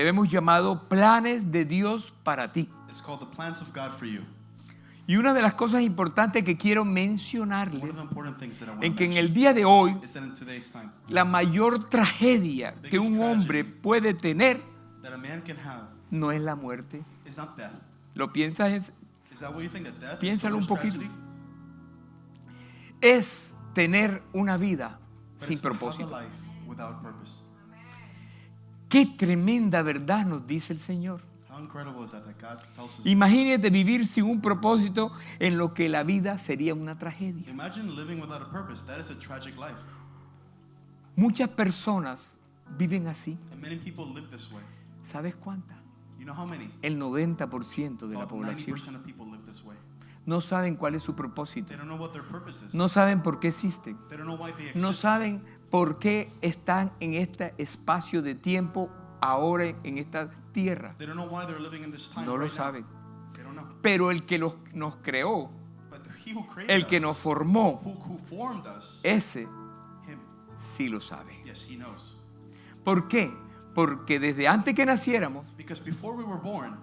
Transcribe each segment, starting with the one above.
le hemos llamado planes de Dios para ti. It's called the plans of God for you. Y una de las cosas importantes que quiero mencionarles One of the important things that I want en to que en mention el día de hoy is that in today's time, la mayor tragedia que un hombre puede tener that a man can have no es la muerte. is not death. ¿Lo piensas? Is that what you think, that death is the Piénsalo un worst poquito. tragedy? Es tener una vida But sin it's to have a propósito. life without purpose. Qué tremenda verdad nos dice el Señor. How incredible is that God tells us? Imagínate vivir sin un propósito en lo que la vida sería una tragedia. Imagine living without a purpose. That is a tragic life. Muchas personas viven así. And many people live this way. ¿Sabes cuántas? You know how many? El 90% de la About población 90% of people live this way. no saben cuál es su propósito. They don't know what their purpose is. No saben por qué existen. They don't know why they No exist. saben por qué están en este espacio de tiempo ahora en esta tierra. They don't know why they're living in this time No lo right now. saben. They don't know. Pero el que nos creó, But he who created el que us, nos formó, who formed us, ese him, sí lo sabe. yes, he knows. ¿Por qué? Porque desde antes que naciéramos, Because before we were born,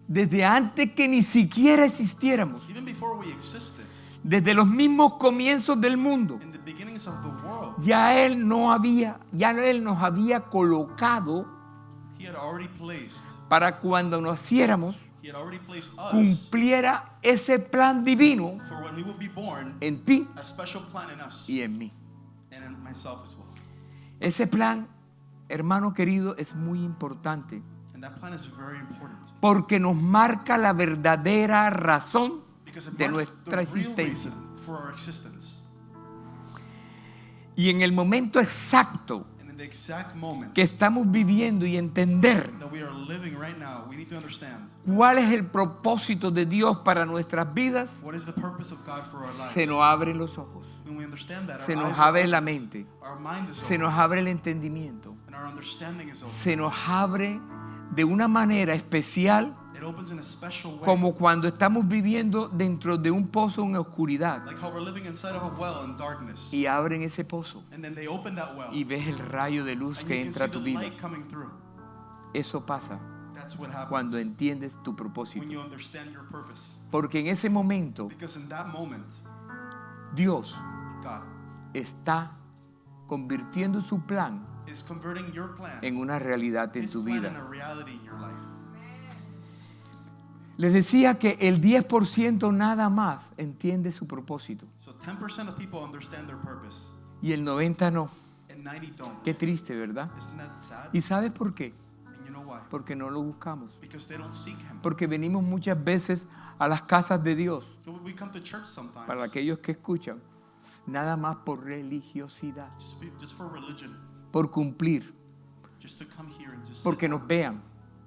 desde antes que ni siquiera existiéramos, even before we existed, desde los mismos comienzos del mundo, in the beginnings of the world, ya Él nos había colocado he had already placed, para cuando naciéramos, he had already placed us cumpliera ese plan divino for when we would be born, en ti a special plan in us y en mí. and in myself as well. Ese plan, hermano querido, es muy importante And that plan is very important porque nos marca la verdadera razón because it de marks the nuestra real existencia. reason for our existence. Y en el momento exacto And in the exact moment que estamos viviendo y entender that we are living right now, we need to understand cuál es el propósito de Dios para nuestras vidas, what is the purpose of God for our lives. se nos abren los ojos, When we understand that, se our nos eyes are abre la opened, mente, our mind is se open, nos abre el entendimiento, and our understanding is open. se nos abre de una manera especial It opens in a special way, como cuando estamos viviendo dentro de un pozo en oscuridad like how we're living inside of a well in darkness, y abren ese pozo and then they open that well, y ves el rayo de luz and que you can entra a see tu the vida. light coming through. Eso pasa That's what happens cuando entiendes tu when propósito. you understand your purpose. Porque en ese momento Because in that moment, Dios God está convirtiendo su plan is converting your plan, en una realidad en His tu plan vida. in a reality in your life. Les decía que el 10% nada más entiende su propósito So 10% of people understand their purpose, y el 90% no. and 90 don't. Qué triste, ¿verdad? Isn't that sad? ¿Y sabes por qué? And you know why? Porque no lo buscamos. Because they don't seek Him. Porque venimos muchas veces a las casas de Dios, So we come to church sometimes para aquellos que escuchan, nada más por religiosidad, just for religion, por cumplir, just to come here and just porque sit nos down, vean.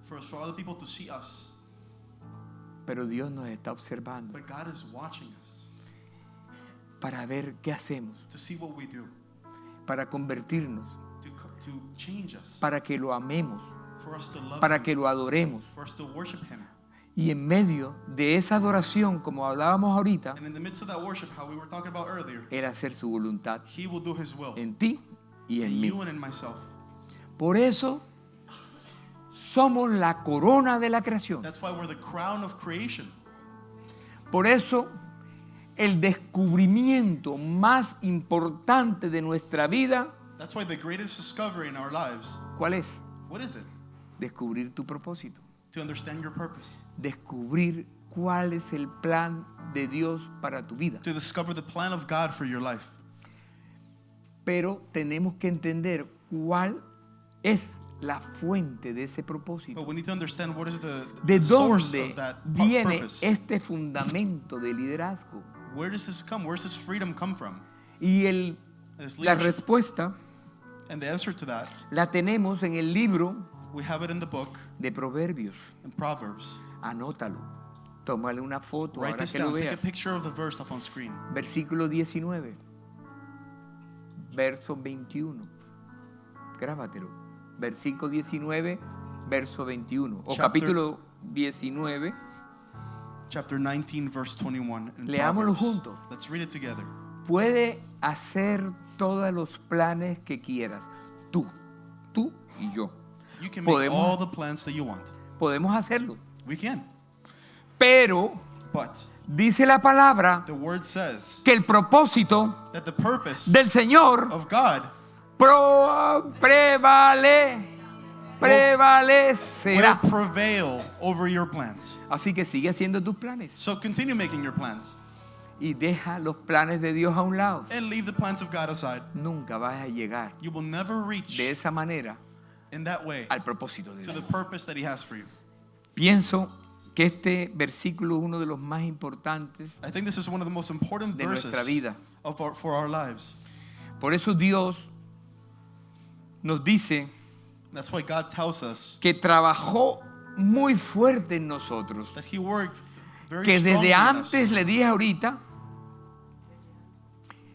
for other people to see us. Pero Dios nos está observando But God is watching us para ver qué hacemos, to see what we do, para convertirnos, to change us, para que lo amemos, for us to love para Him, que lo adoremos. for us to worship Him. Y en medio de esa adoración, como hablábamos ahorita, And in the midst of that worship, how we were talking about earlier, era hacer su voluntad He will do His will en ti y en in mí. you and in myself. Por eso somos la corona de la creación. That's why we're the crown of creation. Por eso el descubrimiento más importante de nuestra vida, That's why the greatest discovery in our lives, ¿cuál es? what is it? Descubrir tu propósito. To understand your purpose. Descubrir cuál es el plan de Dios para tu vida. To discover the plan of God for your life. Pero tenemos que entender cuál es la fuente de ese propósito. But we need to understand what is the ¿De source dónde of that viene purpose. este fundamento de liderazgo? Where does this come? Where does this freedom come from? Y This la leadership. respuesta And the answer to that, la tenemos en el libro we have it in the book, de Proverbios. in Proverbs. Anótalo. Tómale una foto Write ahora this que lo down. Take a veas. picture of the verse up on screen. Versículo 19. Verso 21. Grábatelo. Versículo 19, verso 21. O Chapter- capítulo 19. Chapter 19, verse 21. In Leámoslo Proverbs. juntos. Let's read it together. Puede hacer todos los planes que quieras. Tú y yo. You can make all Podemos, the plans that you want. podemos hacerlo. We can. Pero But dice la palabra the word says que el propósito that the purpose del Señor of God prevalecerá. will prevail over your plans. Así que sigue haciendo tus planes So continue making your plans y deja los planes de Dios a un lado. and leave the plans of God aside. Nunca vas a llegar You will never reach de esa manera in that way al propósito de to the Dios. purpose that He has for you. Pienso que este versículo es uno de los más importantes. I think this is one of the most important De nuestra verses vida. for our lives. Por eso Dios nos dice That's why God tells us que trabajó muy fuerte en nosotros. that He worked very Que strongly desde in antes, us. le dije ahorita,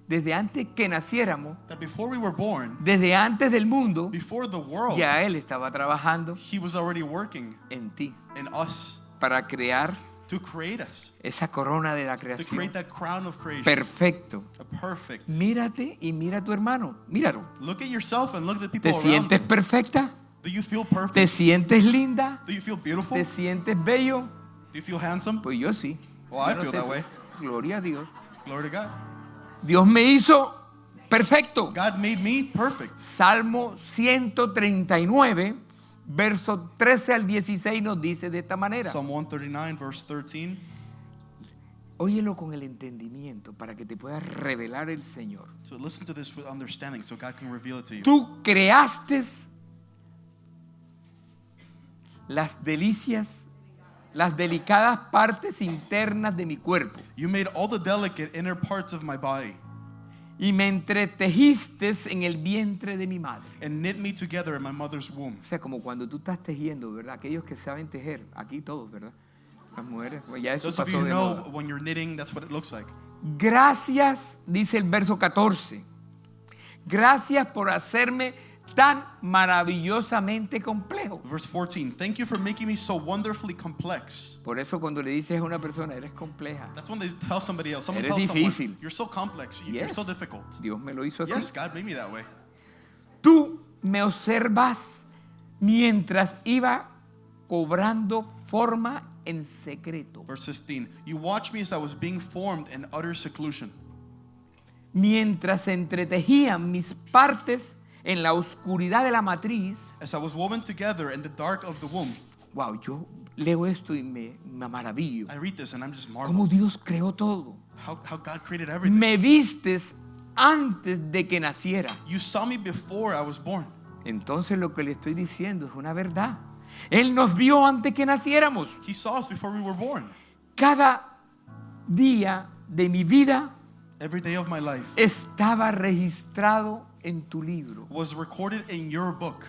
desde antes que naciéramos, That before we were born, desde antes del mundo, before the world, ya Él estaba trabajando He was already working en ti in us para crear to create us, esa corona de la to creación. create that crown of creation. Perfecto. A perfect. Mírate y mira a tu hermano. Míralo. Look at yourself and look at the people ¿Te around sientes you. perfecta? Do you feel ¿Te perfect? sientes linda? Do you feel beautiful? ¿Te Do sientes bello? you feel handsome? Pues yo sí. Well, I Yo no feel sé that tú. way. Gloria a Dios. Glory to God. Dios me hizo perfecto. God made me perfect. Salmo 139, versos 13 al 16 nos dice de esta manera. Psalm 139, verse 13. Óyelo con el entendimiento para que te pueda revelar el Señor. So listen to this with understanding so God can reveal it to you. Tú creaste las delicias, las delicadas partes internas de mi cuerpo You made all the delicate inner parts of my body y me entretejiste en el vientre de mi madre. and knit me together in my mother's womb. O sea, como cuando tú estás tejiendo, ¿verdad? Aquellos que saben tejer, aquí todos, ¿verdad? Las mujeres, pues ya eso Those of pasó you de know moda. when you're knitting, that's what it looks like. Gracias, dice el verso 14. Gracias por hacerme tan maravillosamente complejo. Verse 14. Thank you for making me so wonderfully complex. Por eso cuando le dices a una persona, eres compleja. That's when they tell somebody else. Someone Eres tells difícil. someone, you're so complex. You're Yes. so difficult. Dios me lo hizo así. Yes, God made me that way. Tú me observas mientras iba cobrando forma en secreto. Verse 15. You watched me as I was being formed in utter seclusion. Mientras se entretejían mis partes en la oscuridad de la matriz. As I was woven together in the dark of the womb. Wow, yo leo esto y me maravillo. I read this and I'm just Cómo marveled. Dios creó todo. How God created everything. Me vistes antes de que naciera. You saw me before I was born. Entonces lo que le estoy diciendo es una verdad. Él nos vio antes que naciéramos. He saw us before we were born. Cada día de mi vida Every day of my life estaba registrado en tu libro. was recorded in your book.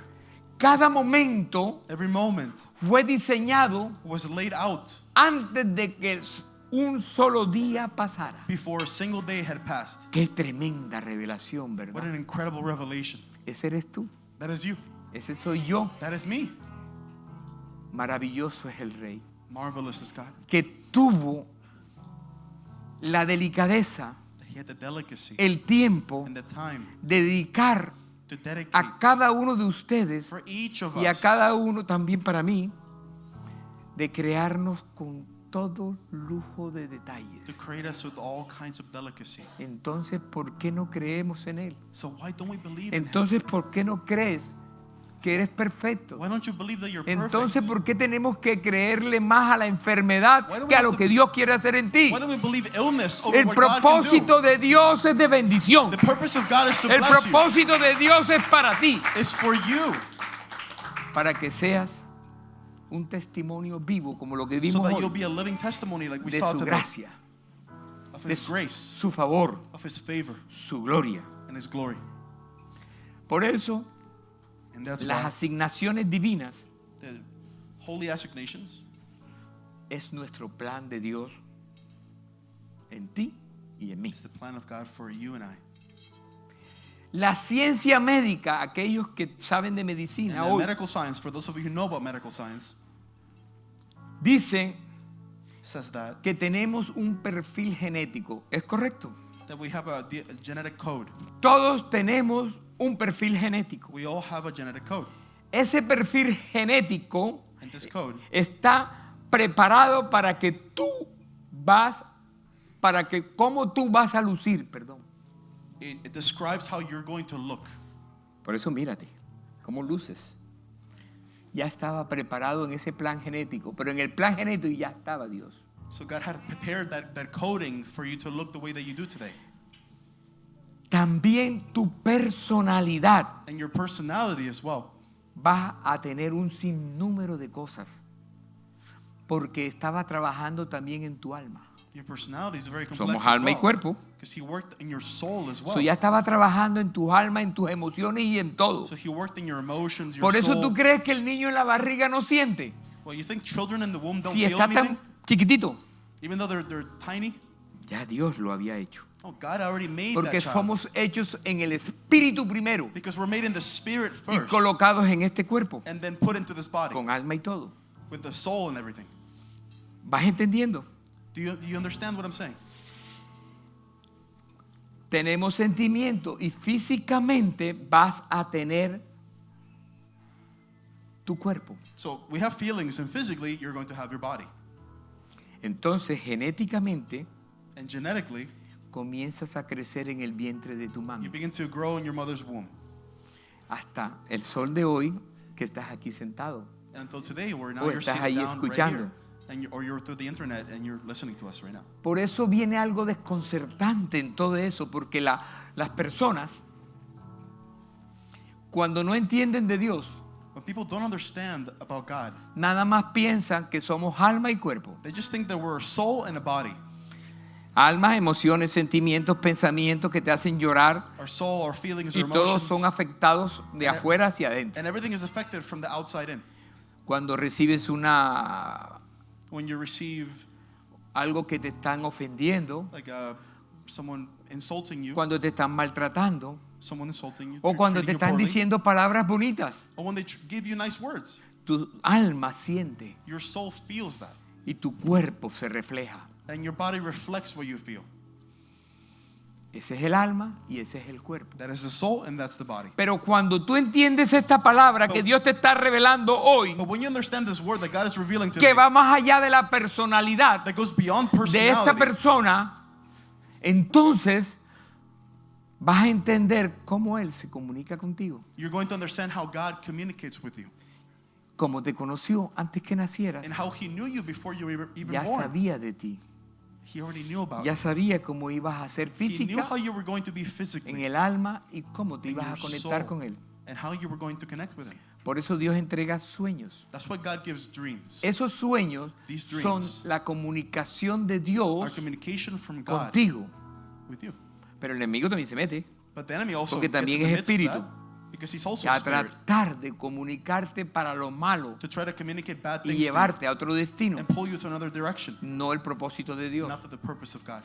Cada momento Every moment fue diseñado was laid out antes de que un solo día pasara. before a single day had passed. Qué tremenda revelación, What ¿verdad? an incredible revelation. Ese eres tú, That is you. ese soy yo. That is me. Maravilloso es el Rey, Marvelous is God. que tuvo la delicadeza, That He had the delicacy el tiempo and the time de dedicar to dedicate a cada uno de ustedes for each of y a us cada uno también para mí, de crearnos con todo lujo de to detalles. create us with all kinds of delicacy. Entonces, ¿por qué no creemos en Él? So why don't we believe in Him? Entonces, ¿por qué no crees que eres perfecto? Why don't you believe that you're Entonces, perfect? ¿por qué tenemos que creerle más a la enfermedad Why do we que a have lo to- que Dios quiere hacer en ti? Why don't we believe illness over El what God can do? propósito de Dios es de bendición. The purpose of God is to El bless you. propósito de Dios es para ti, It's for you, para que seas un testimonio vivo como lo que so vimos that hoy, you'll be a living testimony like we de saw su today gracia, of de His grace, su favor, of His favor, su gloria. and His glory. Por eso, And that's las why asignaciones divinas the holy assignations es nuestro plan de Dios en ti y en mí. is the plan of God for you and I. La ciencia médica, aquellos que saben de And medicina the hoy, medical science, for those of you who know about medical science, dicen says that que tenemos un perfil genético. ¿Es correcto? we have a genetic code. Todos tenemos un perfil genético. We all have a genetic code. ese perfil genético And this code está preparado para que cómo tú vas a lucir, perdón. it describes how you're going to look. Por eso mírate, cómo luces. Ya estaba preparado en ese plan genético, pero en el plan genético ya estaba Dios. So God had prepared that coding for you to look the way that you do today. También tu personalidad And your personality as well. va a tener un sinnúmero de cosas, porque estaba trabajando también en tu alma. Your personality is very complex. Somos alma y cuerpo. Because he worked in your soul as well. So ya estaba trabajando en tu alma, en tus emociones y en todo. So he worked in your emotions, your Por eso soul. tú crees que el niño en la barriga no siente. Well, you think children in the womb don't Si feel está anything? tan chiquitito, Even though they're tiny? ya Dios lo había hecho. Oh, God already made Porque that child. somos hechos en el espíritu primero Because we're made in the spirit y first. colocados en este cuerpo, And then put into this body. con alma y todo. With the soul and everything. ¿Vas entendiendo? Do you understand what I'm saying? Tenemos sentimientos y físicamente vas a tener tu cuerpo. So we have feelings, and physically you're going to have your body. Entonces, genéticamente, And genetically, comienzas a crecer en el vientre de tu you mamá. begin to grow in your mother's womb. Hasta el sol de hoy que estás aquí sentado. And until today, where now O you're estás sitting ahí down right escuchando. here, or you're through the internet and you're listening to us right now. Por eso viene algo desconcertante en todo eso, porque las personas, cuando no entienden de Dios, When people don't understand about God, nada más piensan que somos alma y cuerpo. they just think that we're a soul and a body. Almas, emociones, sentimientos, pensamientos que te hacen llorar, Our soul, our feelings, our y todos emotions, son afectados de afuera hacia adentro. and everything is affected from the outside in. Cuando recibes When you receive algo que te están ofendiendo, like someone insulting you, cuando te están maltratando, someone insulting you, o cuando te treating you están poorly, diciendo palabras bonitas, or when they give you nice words, tu alma siente your soul feels that, y tu cuerpo se refleja. and your body reflects what you feel. Ese es el alma y ese es el cuerpo. That is the soul, and that's the body. Pero cuando tú entiendes esta palabra que Dios te está revelando hoy, But when you understand this word that God is revealing today, que va más allá de la personalidad that goes beyond de esta personality, persona, entonces vas a entender cómo Él se comunica contigo, you're going to understand how God communicates with you, cómo te conoció antes que nacieras, and how He knew you before you were even ya born. sabía de ti, He already knew about ya you. sabía cómo ibas a ser He knew física, how you were going to be en physically, el alma y cómo te in ibas a your conectar soul, con Él. and how you were going to connect with Him. Por eso Dios entrega sueños. That's why God gives dreams. Esos sueños These son dreams la comunicación de Our Dios communication from God contigo. with you. Pero el enemigo también se mete But the enemy also Porque gets también in the es midst of espíritu. that, because he's also a a spirit, tratar de comunicarte para lo malo to try to communicate bad y things to you llevarte a otro destino, and pull you to another direction, no el propósito de Dios. not to the purpose of God.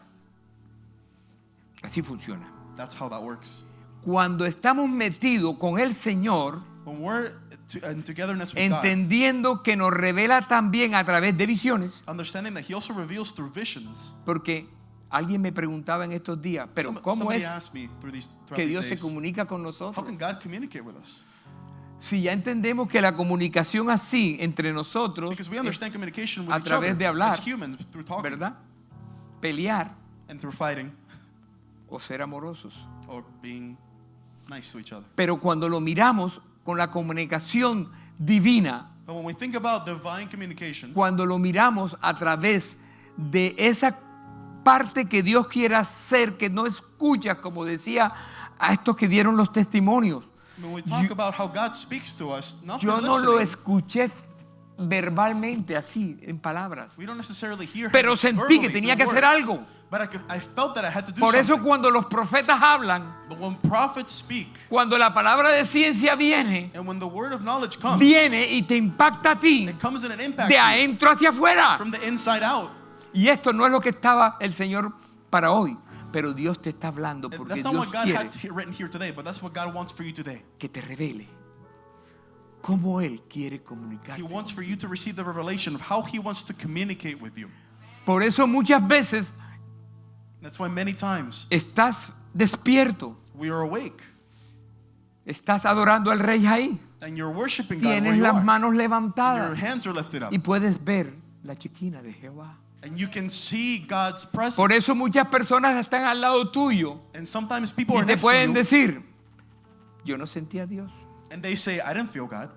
Así funciona. That's how that works. Cuando estamos metidos con el Señor, When we're in togetherness with God, entendiendo que nos revela también a través de visiones, understanding that He also reveals through visions. porque alguien me preguntaba en estos días, pero ¿cómo Somebody es asked me throughout que these Dios se days, comunica con how nosotros? can God communicate with us? Si ya entendemos que la comunicación así entre nosotros, Because we understand communication with a each través other de hablar, as humans through talking ¿verdad? Pelear and through fighting o ser amorosos. or being nice to each other. Pero cuando lo miramos con la comunicación divina, But when we think about divine communication, cuando lo miramos a través de esa parte que Dios quiere hacer, que no escuchas, como decía a estos que dieron los testimonios. when we talk about how God speaks to us, not Yo through no lo listening, escuché verbalmente así, en palabras. we don't necessarily hear Pero Him sentí que verbally tenía through que hacer words, algo. But I felt that I had to do Por eso something. cuando los profetas hablan, But when prophets speak, cuando la palabra de ciencia viene, and when the word of knowledge comes, viene y te impacta a ti it comes and it impacts de you adentro hacia afuera. from the inside out. Y esto no es lo que estaba el Señor para hoy, pero Dios te está hablando And porque that's not Dios what God quiere had written here today, but that's what God wants for you today. que te revele cómo Él quiere He comunicarse. wants for you to receive the revelation of how He wants to communicate with you. Por eso muchas veces That's why many times estás despierto, we are awake. estás adorando al Rey ahí, and you're worshiping God where tienes you las are. manos Your levantadas hands are lifted up. y puedes ver la Shekinah de Jehová. And you can see God's presence. Por eso muchas personas están al lado tuyo And sometimes people y are te next to pueden you decir, yo no sentí a Dios. and they say, I didn't feel God.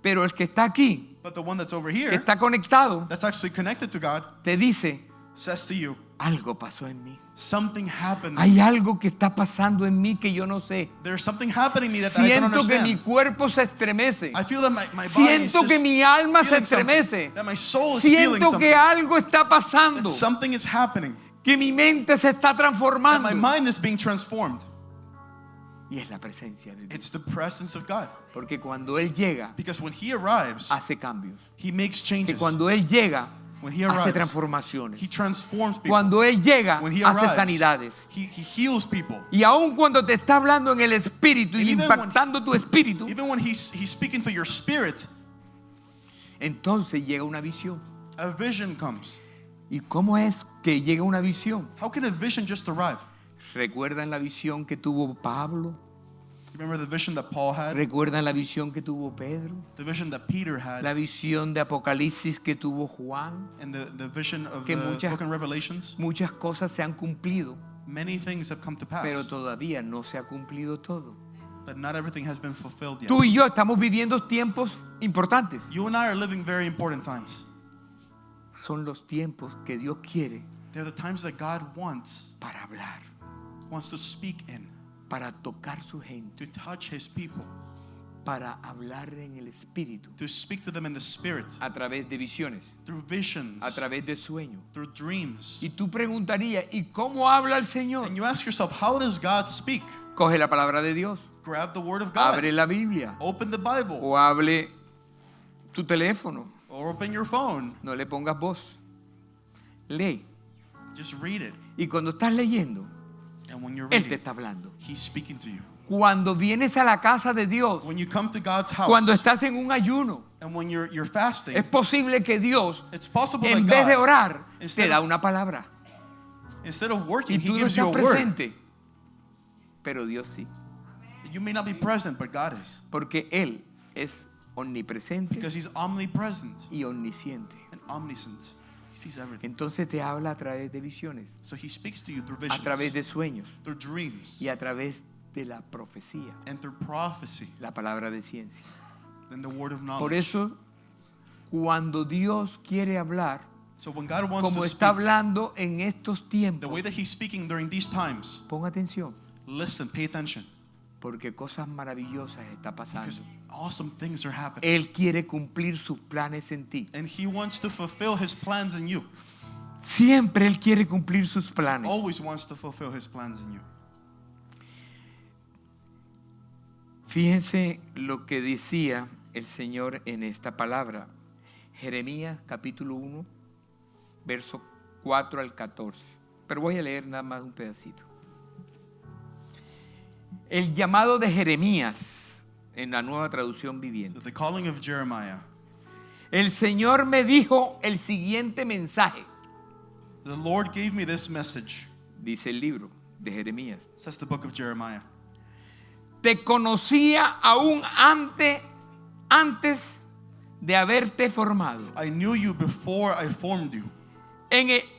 Pero el que está aquí, But the one that's over que here, está conectado, that's actually connected to God, te dice, says to you, algo pasó en mí. something happened. Hay algo que está pasando en mí que yo no sé. There's something happening to me that I don't Siento que mi understand. cuerpo se estremece. I feel that my body is Siento que just mi alma se feeling something, estremece. that my soul is feeling Siento something, que algo está that pasando. something is happening, Que mi mente se está that transformando. my mind is being transformed. Y es la presencia de Dios. It's the presence of God. Porque cuando Él llega, Because when He arrives, hace cambios. He makes Que changes. cuando Él llega, When He hace arrives, transformaciones. He transforms people. Cuando Él llega, When He hace arrives, sanidades. He heals people. Y aun cuando te está hablando en el espíritu y And even impactando tu espíritu, Even when He's speaking to your spirit, entonces llega una visión. a vision comes. ¿Y cómo es que llega una visión? How can a vision just arrive? ¿Recuerdan la visión que tuvo Pablo? Remember the vision that Paul had? ¿Recuerdan la visión que tuvo Pedro? The vision that Peter had? La visión de Apocalipsis que tuvo Juan. And the vision of Que the muchas- book in Revelations? Muchas cosas se han cumplido, Many things have come to pass, pero todavía no se ha cumplido todo. but not everything has been fulfilled yet. Tú y yo estamos viviendo tiempos importantes. You and I are living very important times. Son los tiempos que Dios quiere They're the times that God wants para to speak in, para tocar su gente, to touch His people, para hablar en el espíritu, to speak to them in the spirit, a través de visiones, through visions, a través de sueños. through dreams. Y tú preguntarías, ¿y cómo habla el Señor? And you ask yourself, how does God speak? Coge la palabra de Dios, Grab the Word of God, abre la Biblia open the Bible, o hable tu teléfono. or open your phone. No le pongas voz. Lee. Just read it. Y cuando estás leyendo, And when you're Él te reading, está hablando. He's speaking to you. Cuando vienes a la casa de Dios, When you come to God's house, cuando estás en un ayuno, and when you're fasting, es posible que Dios, it's possible en that vez de God, orar, te instead da of- una palabra. instead of Y working, He tú no gives you estás a word. presente. Pero Dios sí. You may not be present, but God is. Porque Él es omnipresente Because He's omnipresent y omnisciente. and omniscient. He sees everything. Entonces te habla a través de visiones, So He speaks to you through a visions, través de sueños through dreams, y a través de la profecía, and through prophecy, la palabra de ciencia. and the word of Por knowledge. eso, cuando Dios quiere hablar, So when God wants como to está speak, hablando en estos the tiempos, way that He's speaking during these times, pon atención, listen, pay attention, porque cosas maravillosas está pasando. because awesome things are happening. Él quiere cumplir sus planes en ti. And He wants to fulfill His plans in you. Siempre Él quiere cumplir sus planes. Always wants to fulfill His plans in you. Fíjense lo que decía el Señor en esta palabra. Jeremías capítulo 1, verso 4 al 14. Pero voy a leer nada más un pedacito. El llamado de Jeremías en la Nueva Traducción Viviente. So the calling of Jeremiah. El Señor me dijo el siguiente mensaje, The Lord gave me this message, dice el libro de Jeremías. says the book of Jeremiah. Te conocía aún antes de haberte formado. I knew you before I formed you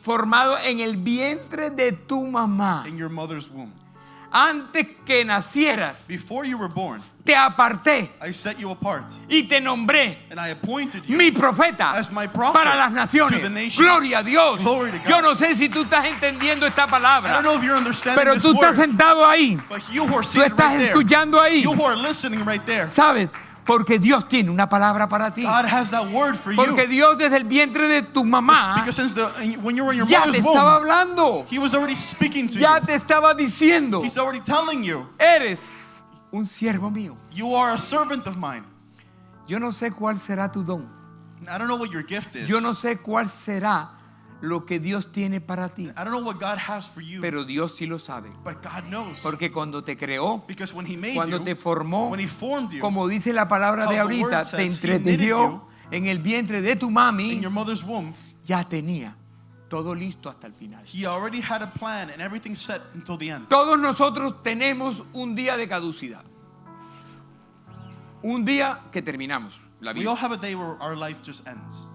Formado en el vientre de tu mamá. in your mother's womb. Antes que nacieras, Before you were born, te aparté I set you apart, y te nombré and I appointed you mi profeta as my prophet para las naciones. to the nations. Gloria a Dios. Glory to God. Yo no sé si tú estás entendiendo esta I palabra, don't know if you're understanding pero this tú estás word, sentado ahí. but you who are Tú seated estás right there, escuchando ahí. you who are listening right there, ¿Sabes? Porque Dios tiene una palabra para ti. God has that word for Porque you. Dios desde el vientre de tu mamá Because when you were in your ya te mother's estaba womb, hablando. He was already speaking to Ya you. te estaba diciendo, He's already telling you, eres un siervo mío. you are a servant of mine. Yo no sé cuál será tu don. I don't know what your gift is. Yo no sé cuál será lo que Dios tiene para ti. I don't know what God has for you, Pero Dios sí lo sabe. but God knows. Porque cuando te creó, Because when He made cuando you, te formó, when He formed you como dice la palabra de how the ahorita, word te says, He entretejió en el vientre de tu in mami, your mother's womb, ya tenía todo listo hasta el final. He already had a plan and everything set until the end. Todos nosotros tenemos un día de caducidad. un día que terminamos la We all vida. have a day where our life just ends.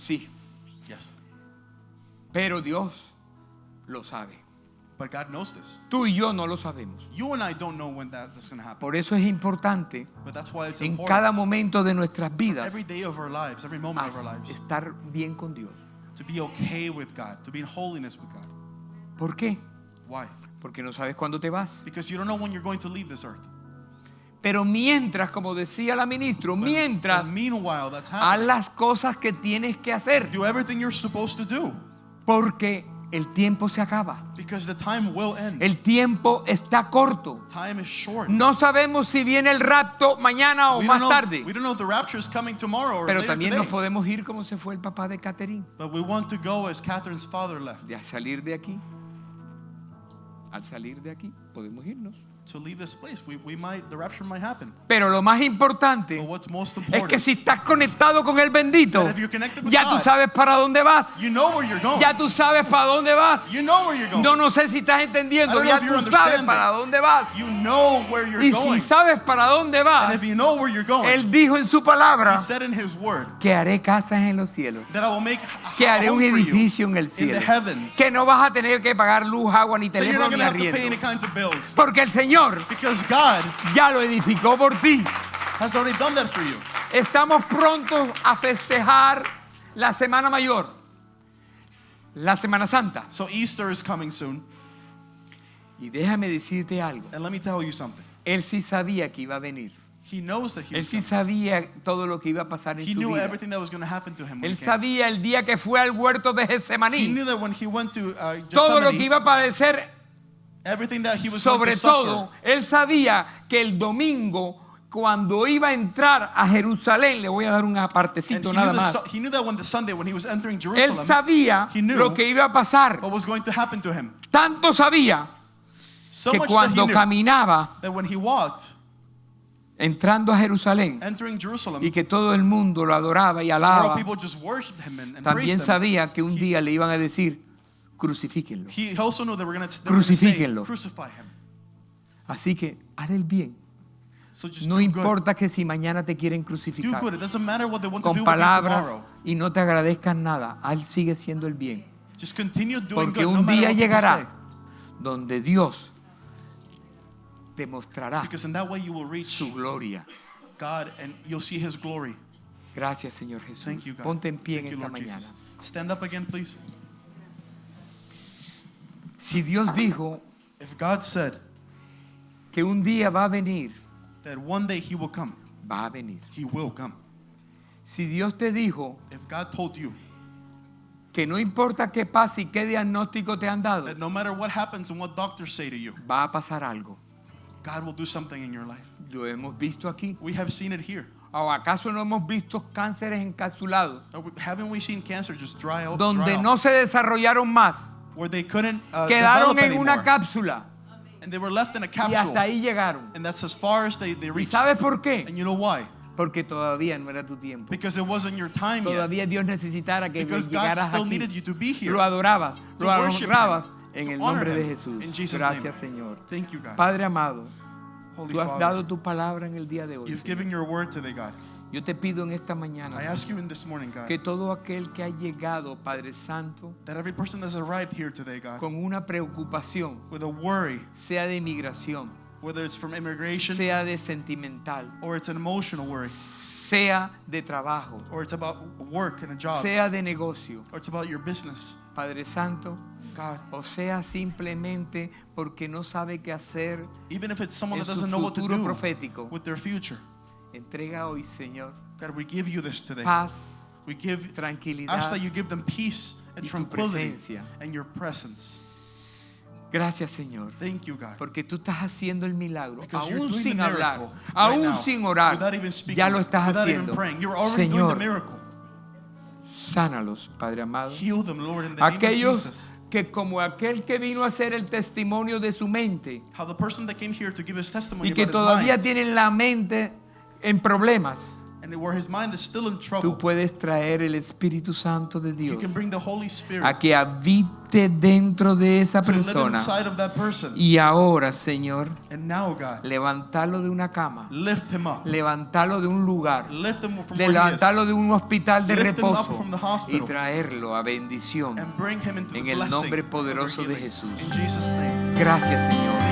Sí, Yes. pero Dios lo sabe. But God knows this. Tú y yo no lo sabemos. You and I don't know when that's going to happen. Por eso es importante But that's why it's en important. cada momento de nuestras vidas Every day of our lives, every moment of our lives, estar bien con Dios. to be okay with God, to be in holiness with God. ¿Por qué? Why? Porque no sabes cuándo te vas. Because you don't know when you're going to leave this earth. Pero mientras, como decía la ministra, mientras, But meanwhile, that's haz happening. las cosas que tienes que hacer. Do everything you're supposed to do. Porque el tiempo se acaba. Because the time will end. El tiempo está corto. Time is short. No sabemos si viene el rapto mañana o we más don't know, tarde. we don't know if the rapture is coming tomorrow or Pero later también today. nos podemos ir como se fue el papá de Catherine. But we want to go as Catherine's father left. De salir de aquí. Al salir de aquí podemos irnos. To leave this place, the rapture might happen. Pero lo más importante But what's most es important que si estás conectado con el bendito, that if you're connected with ya tú God, sabes para dónde vas. you know where you're going. Ya tú sabes para dónde vas. You know where you're going. No sé si estás entendiendo. I don't know Ya if you're tú sabes understanding. para dónde vas. You know where you're Y going. si sabes para dónde And vas, if you know where you're going, Él dijo en su palabra He said in His word que haré casas en los cielos, that I will make que a haré un home for you edificio en el in cielo, the heavens. que no vas a tener que pagar luz, agua, ni That you're teléfono, not ni going to have to pay any arriendo. kinds of bills. Porque el Señor Because God ya lo edificó por ti. has already done that for you. Estamos prontos a festejar la Semana Mayor, la Semana Santa. So Easter is coming soon. Y déjame decirte algo. And let me tell you something. Él sí sabía que iba a venir. He knows that He Él was sí coming. sabía todo lo que iba a pasar en He su knew vida. everything that was going to happen to him when Él he came. sabía el día que fue al huerto de He Getsemaní, knew that when he went to todo lo que Gethsemane, iba a padecer. everything that he was going Sobre to suffer. todo, él sabía que el domingo, cuando iba a entrar a Jerusalén, le voy a dar un And apartecito nada más. he knew that when the Sunday, when he was entering Él Jerusalem, sabía he knew lo que iba a pasar. what was going to happen to him. Tanto sabía So que much that he cuando knew caminaba that when he walked, entrando a Jerusalén entering Jerusalem, y que todo el mundo lo adoraba y where all alaba, people just worshipped him and también praised him. sabía que un día le iban a decir, crucifíquenlo. He also knew that we're going to say, Crucifíquenlo. crucify him. Así que haz el bien. So just No do importa que si mañana te quieren good. Do crucificar good. It doesn't matter what they want to con do with you palabras tomorrow. y no te agradezcan nada, él sigue siendo el bien. Just continue doing Porque good, no un matter día what people llegará say. donde Dios te mostrará Because in that way you will reach su gloria. God and you'll see His glory. Gracias, Señor Jesús. Thank you, God. Ponte en pie Thank en you, esta Lord mañana. Jesus. Stand up again, please. Si Dios dijo If God said que un día va a venir, that one day He will come, va a venir. He will come. Si Dios te dijo If God told you que no importa qué pase y qué diagnóstico te han dado, that no matter what happens and what doctors say to you, va a pasar algo. God will do something in your life. Lo hemos visto aquí. We have seen it here. ¿O acaso no hemos visto cánceres encapsulados Haven't we seen cancer just dry out? donde dry no off, se desarrollaron más? where they couldn't Quedaron develop en una anymore, cápsula and they were left in a y capsule, hasta ahí llegaron. and that's as far as they ¿Y reached. sabes por qué? And you know why? Porque todavía no era tu tiempo. Because it wasn't your time yet. Todavía Dios necesitara que Because God llegaras still aquí. needed you to be here. Lo adorabas, to lo worship honrabas Him, en to el honor nombre de Him. Jesús. In Jesus' Gracias, name. Señor. Thank you, God. Padre amado, Holy tú has Father, dado tu palabra en el día de hoy. you've given your word today, God. Yo te pido en esta mañana, I ask you in this morning, God, que todo aquel que ha llegado, Padre Santo, that every person that's arrived here today, God, con una preocupación, with a worry, sea de inmigración, whether it's from immigration sea de sentimental, or it's an emotional worry, sea de trabajo, or it's about work and a job, sea de negocio, or it's about your business, Padre Santo, God, o sea simplemente porque no sabe qué hacer, even if it's someone en that su doesn't know what to futuro do profético. with their future, Entrega hoy, Señor, God, we give you this today. paz, We ask tranquilidad that you give them peace and y tu tranquility presencia. and your presence. Gracias, Señor, Thank you, God. porque tú estás haciendo el milagro, Because you're aún doing sin the hablar, miracle right aún now, sin orar, without even speaking, ya lo estás without haciendo. even praying. You're already doing the Señor, miracle. sánalos, Padre amado. Heal them, Lord, in the name of Aquellos Jesus. que como aquel que vino a hacer el testimonio de su mente How the person that came here to give his testimony y que about his todavía mind, tienen la mente en problemas, and where his mind is still in tú trouble, puedes traer el Espíritu Santo de you Dios can bring the Holy Spirit a que habite dentro de esa to live persona. inside of that person. Y ahora, Señor, And now, God, levantarlo de una cama, lift him up. levantarlo de un lugar, Lift him from where he is. levantarlo de un hospital de Lift him up reposo from the y hospital traerlo a bendición and bring him into en the el blessing nombre of your poderoso de healing. Jesús. In Jesus' name. Gracias, Señor.